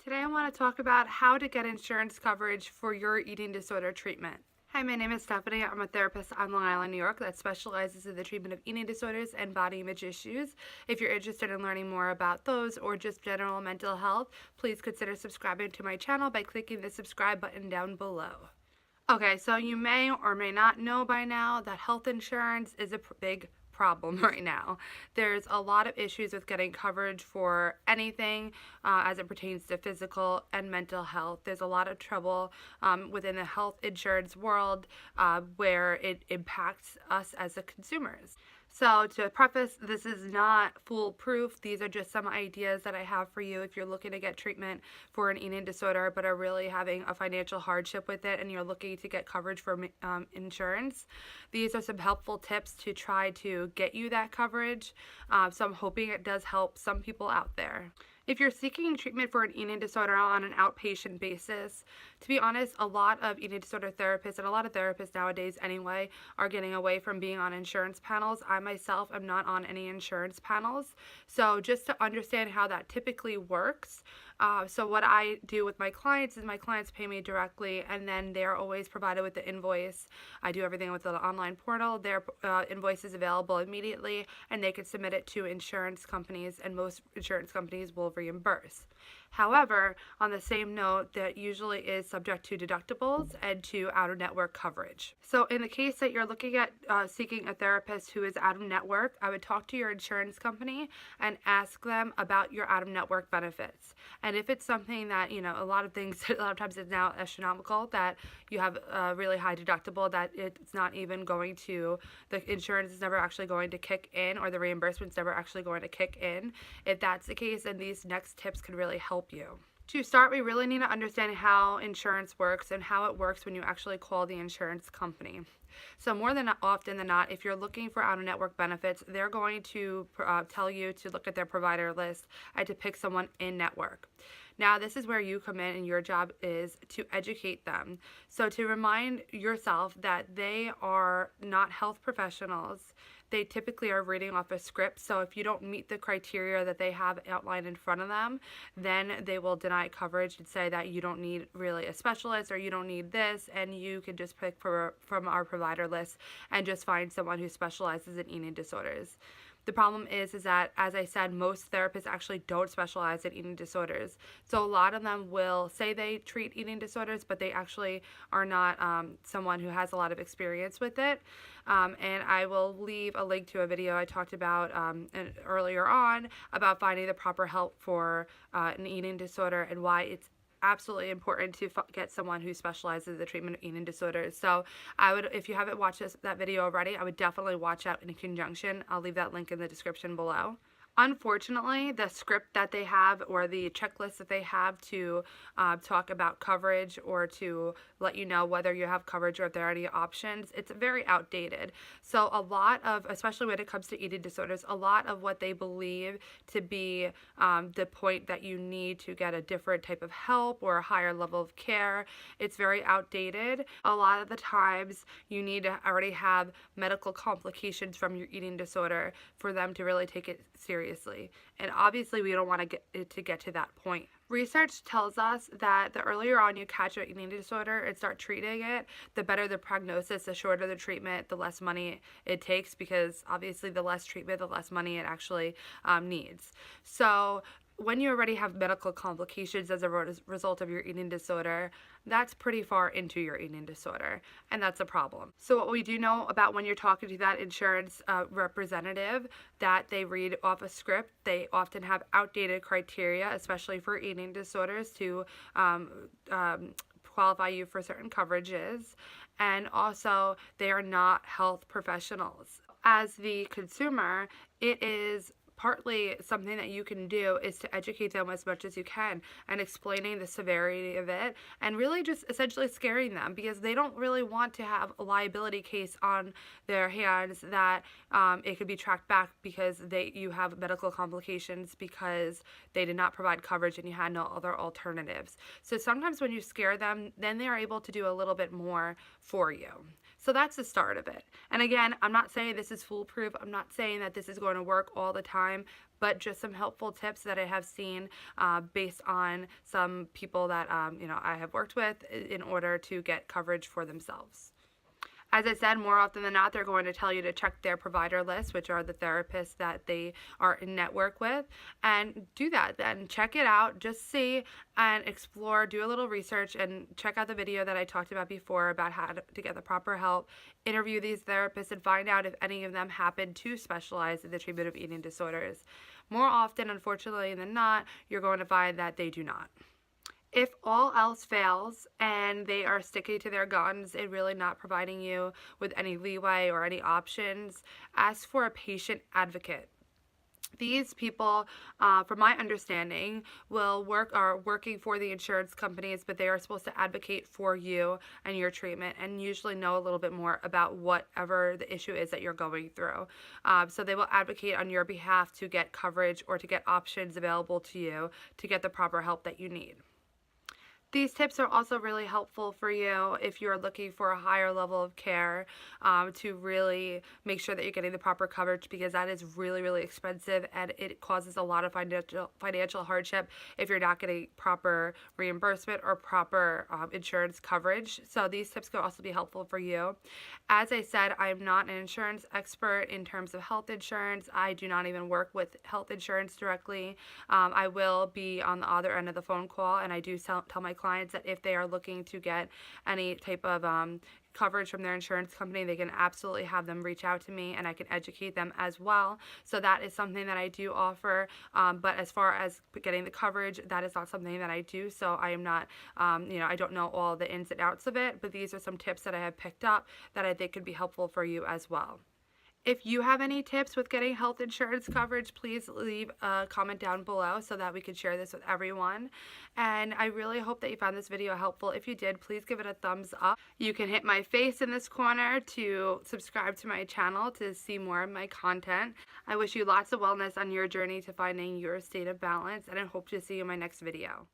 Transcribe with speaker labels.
Speaker 1: Today I want to talk about how to get insurance coverage for your eating disorder treatment. Hi, my name is Stephanie. I'm a therapist on Long Island, New York that specializes in the treatment of eating disorders and body image issues. If you're interested in learning more about those or just general mental health, please consider subscribing to my channel by clicking the subscribe button down below. Okay, so you may or may not know by now that health insurance is a big problem right now. There's a lot of issues with getting coverage for anything as it pertains to physical and mental health. There's a lot of trouble within the health insurance world where it impacts us as the consumers. So to preface, this is not foolproof. These are just some ideas that I have for you if you're looking to get treatment for an eating disorder but are really having a financial hardship with it and you're looking to get coverage for insurance. These are some helpful tips to try to get you that coverage. So I'm hoping it does help some people out there. If you're seeking treatment for an eating disorder on an outpatient basis, to be honest, a lot of eating disorder therapists and a lot of therapists nowadays anyway are getting away from being on insurance panels. I myself am not on any insurance panels. So just to understand how that typically works, so what I do with my clients is my clients pay me directly and then they're always provided with the invoice. I do everything with the online portal. Their invoice is available immediately and they can submit it to insurance companies and most insurance companies will reimburse. However, on the same note, that usually is subject to deductibles and to out-of-network coverage. So in the case that you're looking at seeking a therapist who is out-of-network, I would talk to your insurance company and ask them about your out-of-network benefits. And if it's something that, a lot of times it's now astronomical, that you have a really high deductible, that it's not even going to, the insurance is never actually going to kick in or the reimbursement's never actually going to kick in. If that's the case, then these next tips can really help you. To start, we really need to understand how insurance works and how it works when you actually call the insurance company. So more than often than not, if you're looking for out-of-network benefits, they're going to tell you to look at their provider list and to pick someone in-network. Now, this is where you come in and your job is to educate them. So to remind yourself that they are not health professionals. They typically are reading off a script, so if you don't meet the criteria that they have outlined in front of them, then they will deny coverage and say that you don't need really a specialist or you don't need this, and you can just pick from our provider list and just find someone who specializes in eating disorders. The problem is that, as I said, most therapists actually don't specialize in eating disorders. So a lot of them will say they treat eating disorders, but they actually are not someone who has a lot of experience with it. And I will leave a link to a video I talked about earlier on about finding the proper help for an eating disorder and why it's absolutely important to get someone who specializes in the treatment of eating disorders. So I would, if you haven't watched that video already, I would definitely watch out in conjunction. I'll leave that link in the description below. Unfortunately, the script that they have or the checklist that they have to talk about coverage or to let you know whether you have coverage or if there are any options, it's very outdated. So a lot of, especially when it comes to eating disorders, a lot of what they believe to be the point that you need to get a different type of help or a higher level of care, it's very outdated. A lot of the times you need to already have medical complications from your eating disorder for them to really take it seriously. And obviously we don't want to get to that point. Research tells us that the earlier on you catch an eating disorder and start treating it, the better the prognosis, the shorter the treatment, the less money it takes, because obviously the less treatment, the less money it actually needs. So when you already have medical complications as a result of your eating disorder, that's pretty far into your eating disorder, and that's a problem. So what we do know about when you're talking to that insurance representative, that they read off a script, they often have outdated criteria, especially for eating disorders, to qualify you for certain coverages, and also they are not health professionals. As the consumer, it is partly something that you can do is to educate them as much as you can and explaining the severity of it and really just essentially scaring them, because they don't really want to have a liability case on their hands that it could be tracked back because you have medical complications because they did not provide coverage and you had no other alternatives. So sometimes when you scare them, then they're able to do a little bit more for you. So that's the start of it. And again, I'm not saying this is foolproof. I'm not saying that this is going to work all the time, but just some helpful tips that I have seen based on some people that I have worked with in order to get coverage for themselves. As I said, more often than not, they're going to tell you to check their provider list, which are the therapists that they are in network with, and do that. Then check it out, just see and explore, do a little research, and check out the video that I talked about before about how to get the proper help. Interview these therapists and find out if any of them happen to specialize in the treatment of eating disorders. More often, unfortunately than not, you're going to find that they do not. If all else fails and they are sticking to their guns and really not providing you with any leeway or any options, ask for a patient advocate. These people, from my understanding, are working for the insurance companies, but they are supposed to advocate for you and your treatment and usually know a little bit more about whatever the issue is that you're going through. So they will advocate on your behalf to get coverage or to get options available to you to get the proper help that you need. These tips are also really helpful for you if you're looking for a higher level of care, to really make sure that you're getting the proper coverage, because that is really, really expensive and it causes a lot of financial hardship if you're not getting proper reimbursement or proper insurance coverage. So these tips could also be helpful for you. As I said, I'm not an insurance expert in terms of health insurance. I do not even work with health insurance directly. I will be on the other end of the phone call, and I do tell my clients that if they are looking to get any type of coverage from their insurance company, they can absolutely have them reach out to me and I can educate them as well. So that is something that I do offer, but as far as getting the coverage, that is not something that I do. So I am not, I don't know all the ins and outs of it, but these are some tips that I have picked up that I think could be helpful for you as well. If you have any tips with getting health insurance coverage, please leave a comment down below so that we can share this with everyone. And I really hope that you found this video helpful. If you did, please give it a thumbs up. You can hit my face in this corner to subscribe to my channel to see more of my content. I wish you lots of wellness on your journey to finding your state of balance, and I hope to see you in my next video.